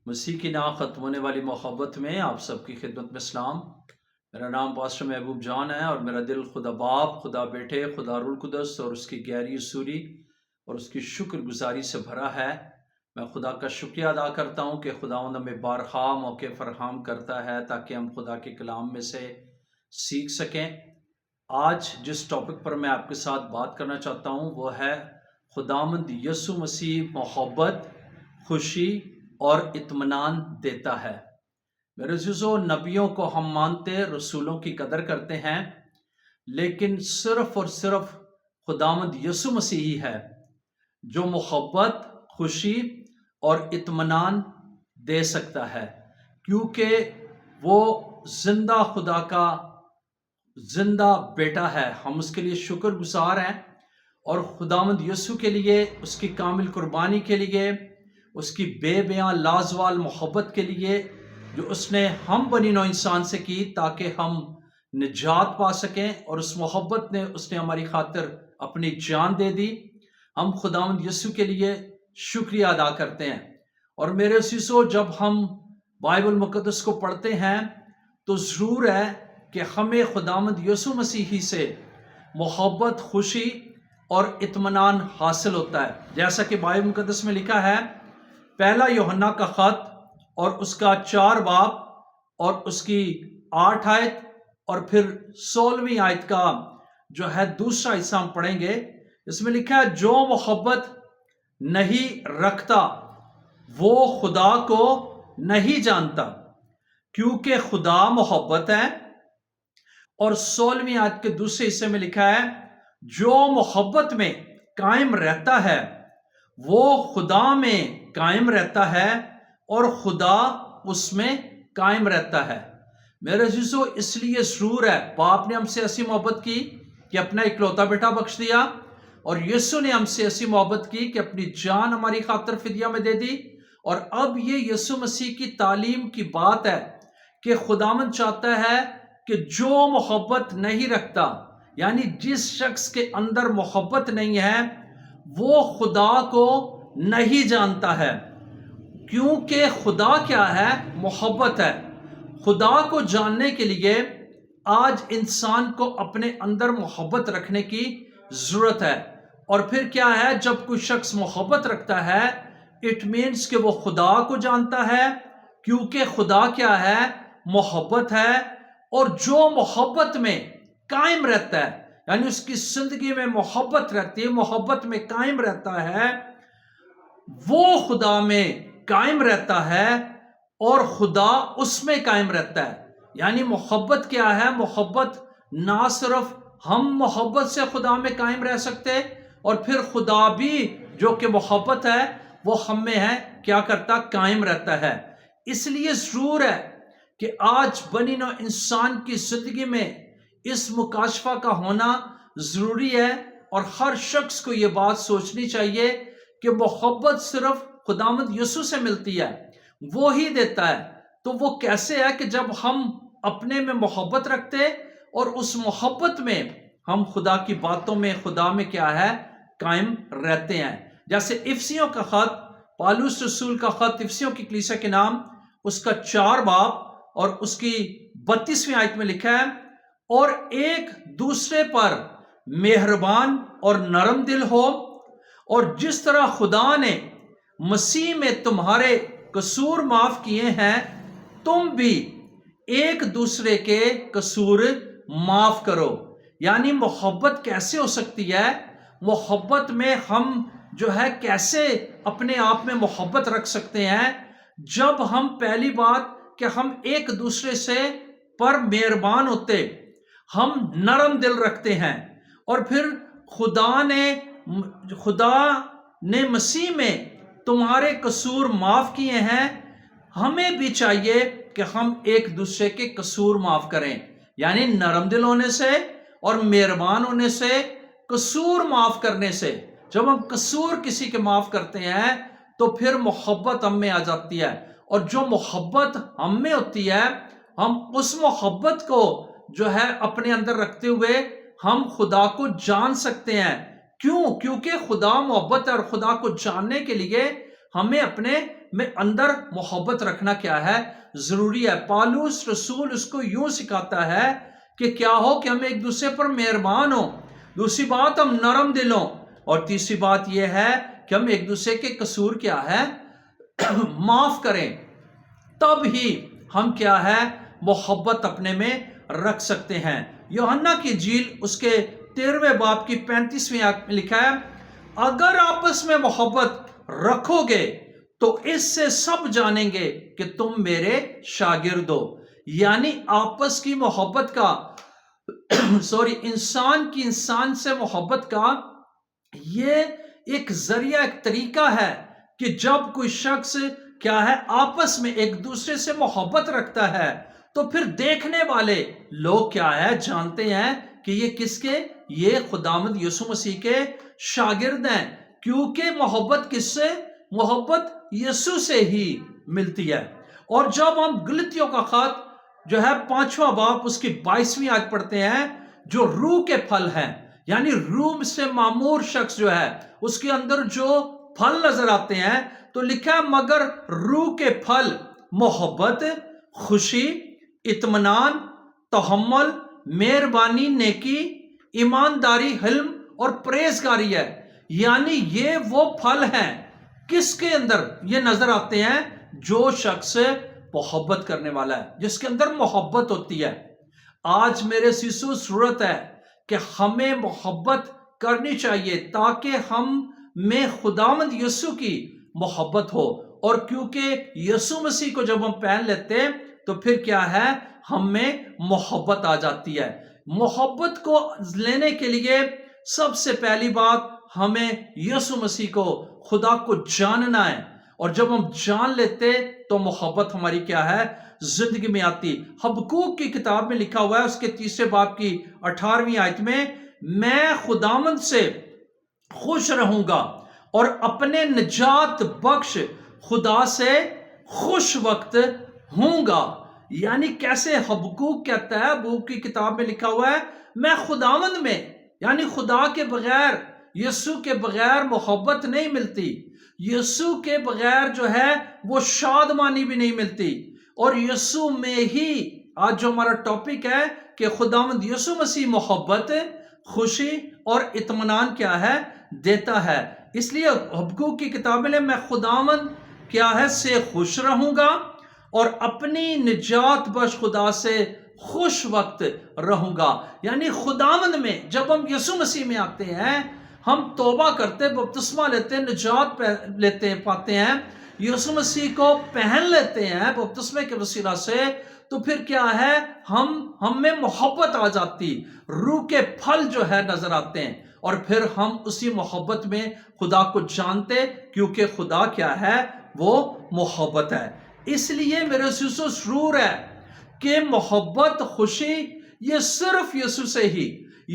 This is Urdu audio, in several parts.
مسیح کی نا ختم ہونے والی محبت میں آپ سب کی خدمت میں سلام۔ میرا نام پاسٹر محبوب جان ہے اور میرا دل خدا باپ، خدا بیٹے، خدا روح القدس اور اس کی گہری سوری اور اس کی شکر گزاری سے بھرا ہے۔ میں خدا کا شکریہ ادا کرتا ہوں کہ خداوند ہمیں بارہا موقع فراہم کرتا ہے تاکہ ہم خدا کے کلام میں سے سیکھ سکیں۔ آج جس ٹاپک پر میں آپ کے ساتھ بات کرنا چاہتا ہوں وہ ہے خداوند یسوع مسیح محبت، خوشی اور اطمینان دیتا ہے۔ میرے عزیزو، نبیوں کو ہم مانتے، رسولوں کی قدر کرتے ہیں، لیکن صرف اور صرف خداوند یسوع مسیح ہی ہے جو محبت، خوشی اور اطمینان دے سکتا ہے، کیونکہ وہ زندہ خدا کا زندہ بیٹا ہے۔ ہم اس کے لیے شکر گزار ہیں اور خداوند یسوع کے لیے، اس کی کامل قربانی کے لیے، اس کی بے بیاں لازوال محبت کے لیے جو اس نے ہم بنی نوع انسان سے کی تاکہ ہم نجات پا سکیں، اور اس محبت نے اس نے ہماری خاطر اپنی جان دے دی۔ ہم خداوند یسوع کے لیے شکریہ ادا کرتے ہیں۔ اور میرے عزیزو، جب ہم بائبل مقدس کو پڑھتے ہیں تو ضرور ہے کہ ہمیں خداوند یسوع مسیح ہی سے محبت، خوشی اور اطمینان حاصل ہوتا ہے، جیسا کہ بائبل مقدس میں لکھا ہے۔ پہلا یوحنا کا خط اور اس کا 4 باب اور اس کی 8 آیت اور پھر 16ویں آیت کا جو ہے دوسرا حصہ ہم پڑھیں گے۔ اس میں لکھا ہے، جو محبت نہیں رکھتا وہ خدا کو نہیں جانتا، کیونکہ خدا محبت ہے۔ اور 16ویں آیت کے دوسرے حصے میں لکھا ہے، جو محبت میں قائم رہتا ہے وہ خدا میں قائم رہتا ہے اور خدا اس میں قائم رہتا ہے۔ میرے عزیزو، اس لیے ضرور ہے باپ نے ہم سے ایسی محبت کی کہ اپنا اکلوتا بیٹا بخش دیا، اور یسوع نے ہم سے ایسی محبت کی کہ اپنی جان ہماری خاطر فدیہ میں دے دی۔ اور اب یہ یسوع مسیح کی تعلیم کی بات ہے کہ خداوند چاہتا ہے کہ جو محبت نہیں رکھتا، یعنی جس شخص کے اندر محبت نہیں ہے، وہ خدا کو نہیں جانتا ہے، کیونکہ خدا کیا ہے؟ محبت ہے۔ خدا کو جاننے کے لیے آج انسان کو اپنے اندر محبت رکھنے کی ضرورت ہے۔ اور پھر کیا ہے؟ جب کوئی شخص محبت رکھتا ہے، اٹ مینس کہ وہ خدا کو جانتا ہے، کیونکہ خدا کیا ہے؟ محبت ہے۔ اور جو محبت میں قائم رہتا ہے، یعنی اس کی زندگی میں محبت رہتی ہے، محبت میں قائم رہتا ہے، وہ خدا میں قائم رہتا ہے اور خدا اس میں قائم رہتا ہے۔ یعنی محبت کیا ہے؟ محبت نہ صرف ہم محبت سے خدا میں قائم رہ سکتے، اور پھر خدا بھی جو کہ محبت ہے وہ ہم میں ہے، کیا کرتا؟ قائم رہتا ہے۔ اس لیے ضرور ہے کہ آج بنی نوع انسان کی زندگی میں اس مکاشفہ کا ہونا ضروری ہے، اور ہر شخص کو یہ بات سوچنی چاہیے کہ محبت صرف خداوند یسوع سے ملتی ہے، وہ ہی دیتا ہے۔ تو وہ کیسے ہے؟ کہ جب ہم اپنے میں محبت رکھتے اور اس محبت میں ہم خدا کی باتوں میں، خدا میں کیا ہے؟ قائم رہتے ہیں۔ جیسے افسیوں کا خط، پالوس رسول کا خط افسیوں کی کلیسیا کے نام، اس کا 4 باب اور اس کی 32ویں آیت میں لکھا ہے، اور ایک دوسرے پر مہربان اور نرم دل ہو، اور جس طرح خدا نے مسیح میں تمہارے قصور معاف کیے ہیں، تم بھی ایک دوسرے کے قصور معاف کرو۔ یعنی محبت کیسے ہو سکتی ہے؟ محبت میں ہم جو ہے کیسے اپنے آپ میں محبت رکھ سکتے ہیں؟ جب ہم پہلی بات کہ ہم ایک دوسرے سے پر مہربان ہوتے، ہم نرم دل رکھتے ہیں، اور پھر خدا نے مسیح میں تمہارے قصور معاف کیے ہیں، ہمیں بھی چاہیے کہ ہم ایک دوسرے کے قصور معاف کریں۔ یعنی نرم دل ہونے سے اور مہربان ہونے سے، قصور معاف کرنے سے، جب ہم قصور کسی کے معاف کرتے ہیں تو پھر محبت ہم میں آ جاتی ہے، اور جو محبت ہم میں ہوتی ہے، ہم اس محبت کو جو ہے اپنے اندر رکھتے ہوئے ہم خدا کو جان سکتے ہیں۔ کیوں؟ کیونکہ خدا محبت ہے، اور خدا کو جاننے کے لیے ہمیں اپنے میں اندر محبت رکھنا کیا ہے؟ ضروری ہے۔ پالوس رسول اس کو یوں سکھاتا ہے کہ کیا ہو کہ ہم ایک دوسرے پر مہربان ہوں، دوسری بات ہم نرم دل ہوں، اور تیسری بات یہ ہے کہ ہم ایک دوسرے کے قصور کیا ہے؟ معاف کریں، تب ہی ہم کیا ہے؟ محبت اپنے میں رکھ سکتے ہیں۔ یوحنا کی انجیل اس کے 13ویں باب کی 35ویں آیت میں لکھا ہے، اگر آپس میں محبت رکھو گے تو اس سے سب جانیں گے کہ تم میرے شاگرد ہو۔ یعنی آپس کی محبت کا انسان کی انسان سے محبت کا یہ ایک ذریعہ، ایک طریقہ ہے کہ جب کوئی شخص کیا ہے آپس میں ایک دوسرے سے محبت رکھتا ہے تو پھر دیکھنے والے لوگ کیا ہے؟ جانتے ہیں کہ یہ کس کے؟ یہ خداوند یسوع مسیح کے شاگرد ہیں، کیونکہ محبت کس سے؟ محبت یسوع سے ہی ملتی ہے۔ اور جب ہم گلتیوں کا خط جو ہے 5واں باب اس کی 22ویں آیت پڑھتے ہیں، جو روح کے پھل ہیں، یعنی روح سے معمور شخص جو ہے اس کے اندر جو پھل نظر آتے ہیں، تو لکھا ہے مگر روح کے پھل محبت، خوشی، اطمینان، تحمل، مہربانی، نیکی، ایمانداری، حلم اور پرہیزگاری ہے۔ یعنی یہ وہ پھل ہیں کس کے اندر یہ نظر آتے ہیں؟ جو شخص محبت کرنے والا ہے، جس کے اندر محبت ہوتی ہے۔ آج میرے سیسو ضرورت ہے کہ ہمیں محبت کرنی چاہیے تاکہ ہم میں خداوند یسوع کی محبت ہو، اور کیونکہ یسوع مسیح کو جب ہم پہن لیتے ہیں تو پھر کیا ہے؟ ہم میں محبت آ جاتی ہے۔ محبت کو لینے کے لیے سب سے پہلی بات ہمیں یسوع مسیح کو، خدا کو جاننا ہے، اور جب ہم جان لیتے تو محبت ہماری کیا ہے؟ زندگی میں آتی۔ حبقوق کی کتاب میں لکھا ہوا ہے اس کے 3 باب کی 18ویں آیت میں خداوند سے خوش رہوں گا اور اپنے نجات بخش خدا سے خوش وقت ہوں گا۔ یعنی کیسے؟ حبقوق کہتا ہے، حبقوق کی کتاب میں لکھا ہوا ہے میں خداوند میں، یعنی خدا کے بغیر، یسوع کے بغیر محبت نہیں ملتی، یسوع کے بغیر جو ہے وہ شادمانی بھی نہیں ملتی، اور یسوع میں ہی آج جو ہمارا ٹاپک ہے کہ خداوند یسوع مسیح محبت، خوشی اور اطمینان کیا ہے؟ دیتا ہے۔ اس لیے حبقوق کی کتاب میں خداوند کیا ہے؟ سے خوش رہوں گا اور اپنی نجات بخش خدا سے خوش وقت رہوں گا۔ یعنی خداوند میں جب ہم یسوع مسیح میں آتے ہیں، ہم توبہ کرتے، بپتسمہ لیتے، نجات لیتے پاتے ہیں، یسوع مسیح کو پہن لیتے ہیں بپتسمے کے وسیلہ سے، تو پھر کیا ہے؟ ہم میں محبت آ جاتی، روح کے پھل جو ہے نظر آتے ہیں، اور پھر ہم اسی محبت میں خدا کو جانتے، کیونکہ خدا کیا ہے؟ وہ محبت ہے۔ اس لیے میرے سیسو ضرور ہے کہ محبت، خوشی یہ صرف یسوع سے ہی،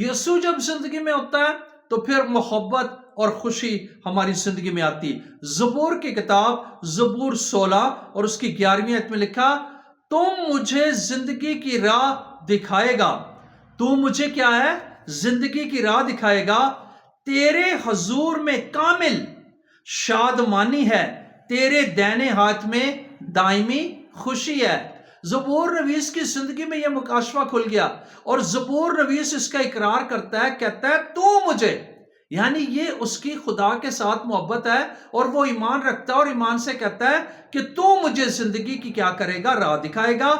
یسوع جب زندگی میں ہوتا ہے تو پھر محبت اور خوشی ہماری زندگی میں آتی۔ زبور کی کتاب زبور 16 اور اس کی 11ویں آیت میں لکھا، تم مجھے زندگی کی راہ دکھائے گا، تو مجھے کیا ہے؟ زندگی کی راہ دکھائے گا، تیرے حضور میں کامل شادمانی ہے، تیرے دائنے ہاتھ میں دائمی خوشی ہے۔ زبور نویس کی زندگی میں یہ مکاشفہ کھل گیا، اور زبور نویس اس کا اقرار کرتا ہے، کہتا ہے تو مجھے، یعنی یہ اس کی خدا کے ساتھ محبت ہے، اور وہ ایمان رکھتا ہے، اور ایمان سے کہتا ہے کہ تو مجھے زندگی کی کیا کرے گا؟ راہ دکھائے گا،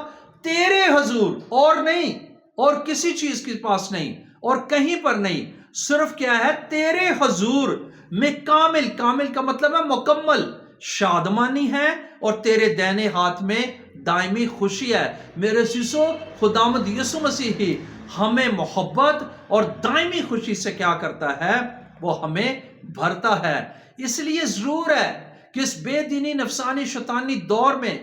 تیرے حضور، اور نہیں، اور کسی چیز کے پاس نہیں، اور کہیں پر نہیں، صرف کیا ہے؟ تیرے حضور میں کامل، کامل کا مطلب ہے مکمل شادمانی ہے، اور تیرے دائنے ہاتھ میں دائمی خوشی ہے۔ میرے سیسو خداوند یسوع مسیح ہی ہمیں محبت اور دائمی خوشی سے کیا کرتا ہے؟ وہ ہمیں بھرتا ہے۔ اس لیے ضرور ہے کہ اس بے دینی نفسانی شیطانی دور میں،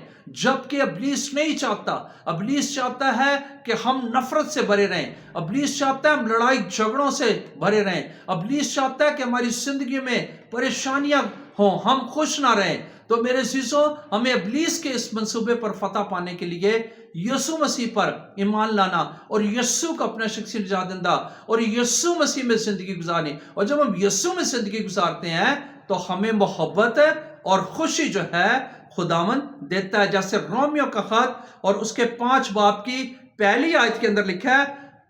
جبکہ ابلیس نہیں چاہتا، ابلیس چاہتا ہے کہ ہم نفرت سے بھرے رہیں، ابلیس چاہتا ہے ہم لڑائی جھگڑوں سے بھرے رہیں، ابلیس چاہتا ہے کہ ہماری زندگی میں پریشانیاں ہوں، ہم خوش نہ رہیں۔ تو میرے سیسو ہمیں ابلیس کے اس منصوبے پر فتح پانے کے لیے یسوع مسیح پر ایمان لانا، اور یسوع کو اپنا شخصی نجات دہندہ اور یسوع مسیح میں زندگی گزارنی، اور جب ہم یسوع میں زندگی گزارتے ہیں تو ہمیں محبت اور خوشی جو ہے خداوند دیتا ہے. جیسے رومیو کا خط اور اس کے 5 باب کی پہلی آیت کے اندر لکھا ہے،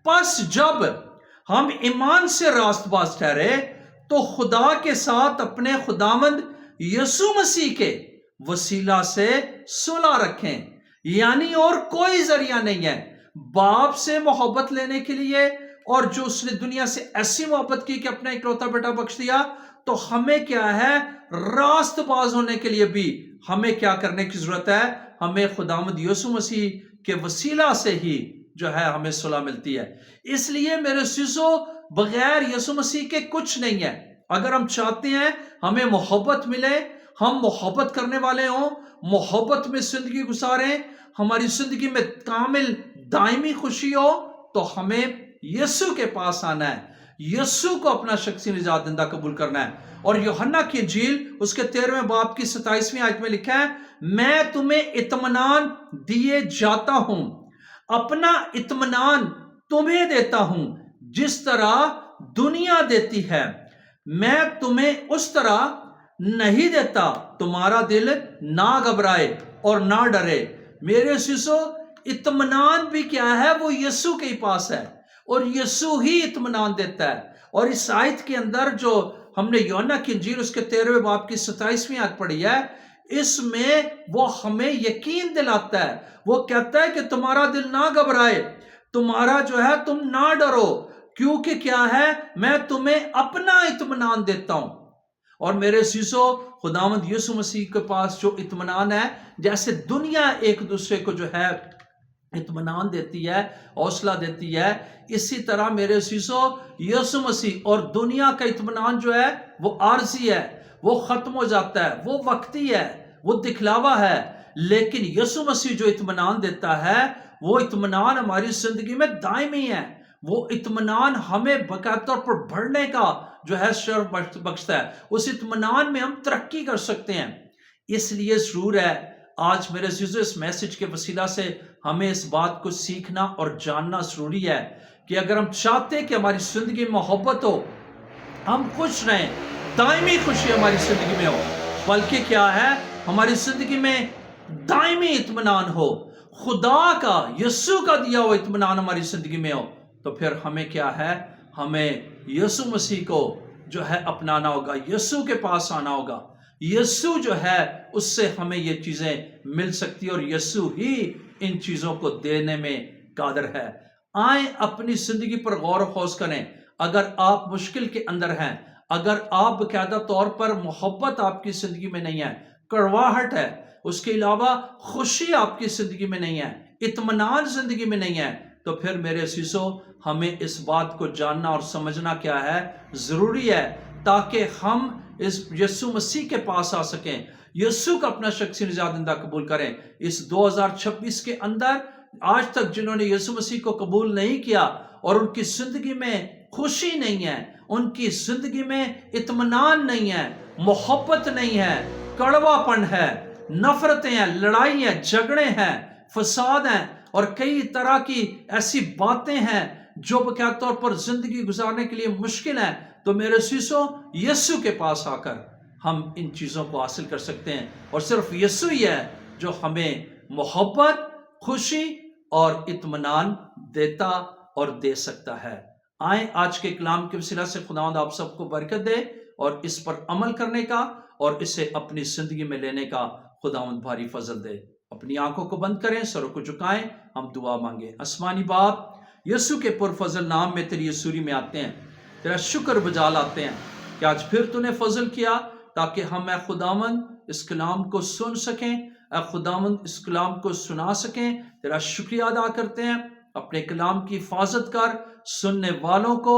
پس جب ہم ایمان سے راست باز ٹھہرے تو خدا کے ساتھ اپنے خداوند یسوع مسیح کے وسیلہ سے صلح رکھیں. یعنی اور کوئی ذریعہ نہیں ہے باپ سے محبت لینے کے لیے، اور جو اس نے دنیا سے ایسی محبت کی کہ اپنا اکلوتا بیٹا بخش دیا، تو ہمیں کیا ہے، راست باز ہونے کے لیے بھی ہمیں کیا کرنے کی ضرورت ہے، ہمیں خداوند یسوع مسیح کے وسیلہ سے ہی جو ہے ہمیں صلح ملتی ہے. اس لیے میرے عزیزو، بغیر یسوع مسیح کے کچھ نہیں ہے. اگر ہم چاہتے ہیں ہمیں محبت ملے، ہم محبت کرنے والے ہوں، محبت میں زندگی گزاریں، ہماری زندگی میں کامل دائمی خوشی ہو، تو ہمیں یسوع کے پاس آنا ہے، یسوع کو اپنا شخصی نجات دہندہ قبول کرنا ہے. اور یوحنا کی انجیل اس کے 13ویں باب کی 27ویں آیت میں لکھا ہے، میں تمہیں اطمینان دیے جاتا ہوں، اپنا اطمینان تمہیں دیتا ہوں، جس طرح دنیا دیتی ہے میں تمہیں اس طرح نہیں دیتا. تمہارا دل نہ گھبرائے اور نہ ڈرے. میرے عزیزو، اطمینان بھی کیا ہے، وہ یسوع کے پاس ہے، اور یسوع ہی اطمینان دیتا ہے. اور اس آیت کے اندر جو ہم نے یوحنا کی انجیل اس کے 13ویں باب کی 27ویں آیت پڑھی ہے، اس میں وہ ہمیں یقین دلاتا ہے. وہ کہتا ہے کہ تمہارا دل نہ گھبرائے، تمہارا جو ہے تم نہ ڈرو، کیونکہ کیا ہے، میں تمہیں اپنا اطمینان دیتا ہوں. اور میرے عزیزو، خداوند یسوع مسیح کے پاس جو اطمینان ہے، جیسے دنیا ایک دوسرے کو جو ہے اطمینان دیتی ہے، حوصلہ دیتی ہے، اسی طرح میرے عزیزو یسوع مسیح اور دنیا کا اطمینان جو ہے وہ عارضی ہے، وہ ختم ہو جاتا ہے، وہ وقتی ہے، وہ دکھلاوا ہے. لیکن یسوع مسیح جو اطمینان دیتا ہے، وہ اطمینان ہماری زندگی میں دائمی ہے. وہ اطمینان ہمیں باقاعدہ طور پر بڑھنے کا جو ہے شرف بخشتا ہے. اس اطمینان میں ہم ترقی کر سکتے ہیں. اس لیے ضرور ہے آج میرے عزیزو، اس میسج کے وسیلہ سے ہمیں اس بات کو سیکھنا اور جاننا ضروری ہے کہ اگر ہم چاہتے کہ ہماری زندگی میں محبت ہو، ہم خوش رہیں، دائمی خوشی ہماری زندگی میں ہو، بلکہ کیا ہے، ہماری زندگی میں دائمی اطمینان ہو، خدا کا، یسوع کا دیا ہوا اطمینان ہماری زندگی میں ہو، تو پھر ہمیں کیا ہے، ہمیں یسوع مسیح کو جو ہے اپنانا ہوگا، یسوع کے پاس آنا ہوگا. یسوع جو ہے اس سے ہمیں یہ چیزیں مل سکتی، اور یسوع ہی ان چیزوں کو دینے میں قادر ہے. آئیں اپنی زندگی پر غور و خوض کریں. اگر آپ مشکل کے اندر ہیں، اگر آپ باقاعدہ طور پر محبت آپ کی زندگی میں نہیں ہے، کڑواہٹ ہے، اس کے علاوہ خوشی آپ کی زندگی میں نہیں ہے، اطمینان زندگی میں نہیں ہے، تو پھر میرے عزیزو، ہمیں اس بات کو جاننا اور سمجھنا کیا ہے، ضروری ہے، تاکہ ہم اس یسوع مسیح کے پاس آ سکیں، یسوع کا اپنا شخصی نجات دہندہ قبول کریں. اس 2026 کے اندر آج تک جنہوں نے یسوع مسیح کو قبول نہیں کیا اور ان کی زندگی میں خوشی نہیں ہے، ان کی زندگی میں اطمینان نہیں ہے، محبت نہیں ہے، کڑوا پن ہے، نفرتیں ہیں، لڑائی ہیں، جھگڑے ہیں، فساد ہیں، اور کئی طرح کی ایسی باتیں ہیں جو باقاعدہ طور پر زندگی گزارنے کے لیے مشکل ہیں، تو میرے عزیزو، یسوع کے پاس آ کر ہم ان چیزوں کو حاصل کر سکتے ہیں. اور صرف یسوع ہی ہے جو ہمیں محبت، خوشی اور اطمینان دیتا اور دے سکتا ہے. آئیں آج کے کلام کے وسیلہ سے خداوند آپ سب کو برکت دے، اور اس پر عمل کرنے کا اور اسے اپنی زندگی میں لینے کا خداوند بھاری فضل دے. اپنی آنکھوں کو بند کریں، سروں کو جھکائیں، ہم دعا مانگیں. آسمانی باپ، یسوع کے پرفضل نام میں تیری حضوری میں آتے ہیں، تیرا شکر بجا لاتے ہیں کہ آج پھر تو نے فضل کیا تاکہ ہم اے خداوند اس کلام کو سن سکیں، اے خداوند اس کلام کو سنا سکیں. تیرا شکریہ ادا کرتے ہیں. اپنے کلام کی حفاظت کر، سننے والوں کو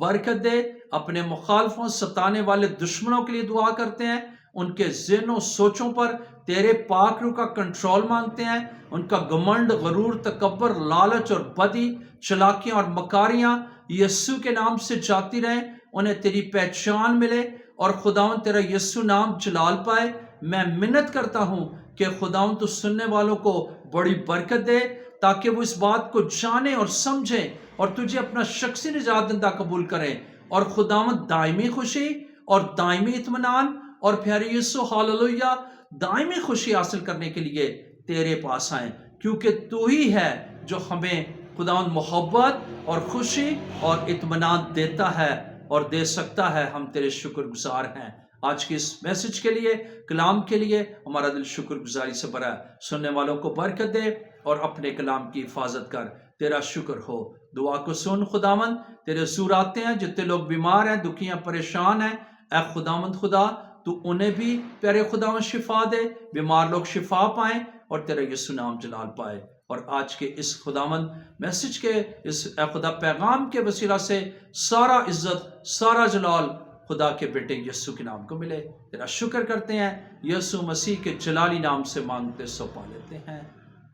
برکت دے. اپنے مخالفوں، ستانے والے دشمنوں کے لیے دعا کرتے ہیں. ان کے ذہن و سوچوں پر تیرے پاک روح کا کنٹرول مانگتے ہیں. ان کا گمنڈ، غرور، تکبر، لالچ اور بدی، چلاکیاں اور مکاریاں یسوع کے نام سے جاتی رہیں. انہیں تیری پہچان ملے اور خداوند تیرا یسوع نام جلال پائے. میں منت کرتا ہوں کہ خداوند تو سننے والوں کو بڑی برکت دے تاکہ وہ اس بات کو جانیں اور سمجھیں اور تجھے اپنا شخصی نجات دہندہ قبول کریں. اور خداوند دائمی خوشی اور دائمی اطمینان اور پیارے یسوع ہاللویا، دائمی خوشی حاصل کرنے کے لیے تیرے پاس آئیں، کیونکہ تو ہی ہے جو ہمیں خداوند محبت اور خوشی اور اطمینان دیتا ہے اور دے سکتا ہے۔ ہم تیرے شکر گزار ہیں۔ آج کی اس میسج کے لیے، کلام کے لیے ہمارا دل شکر گزاری سے بھرا ہے۔ سننے والوں کو برکت دے اور اپنے کلام کی حفاظت کر۔ تیرا شکر ہو۔ دعا کو سن خداوند، تیرے حضور آتے ہیں جتنے لوگ بیمار ہیں، دکھی ہیں، پریشان ہیں، اے خداوند خدا تو انہیں بھی پیارے خداوند شفا دے، بیمار لوگ شفا پائیں اور تیرا یسوع نام جلال پائے۔ اور آج کے اس خداوند میسج کے اس اے خدا پیغام کے وسیلہ سے سارا عزت، سارا جلال خدا کے بیٹے یسوع کے نام کو ملے۔ تیرا شکر کرتے ہیں، یسوع مسیح کے جلالی نام سے مانگتے سو پا لیتے ہیں،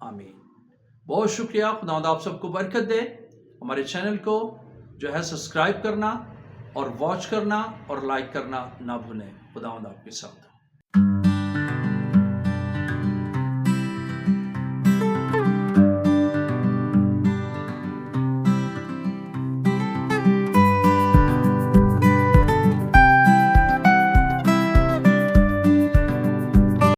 آمین۔ بہت شکریہ، خداوند آپ سب کو برکت دے۔ ہمارے چینل کو جو ہے سبسکرائب کرنا اور واچ کرنا اور لائک کرنا نہ بھولیں۔ خداوند آپ کے ساتھ۔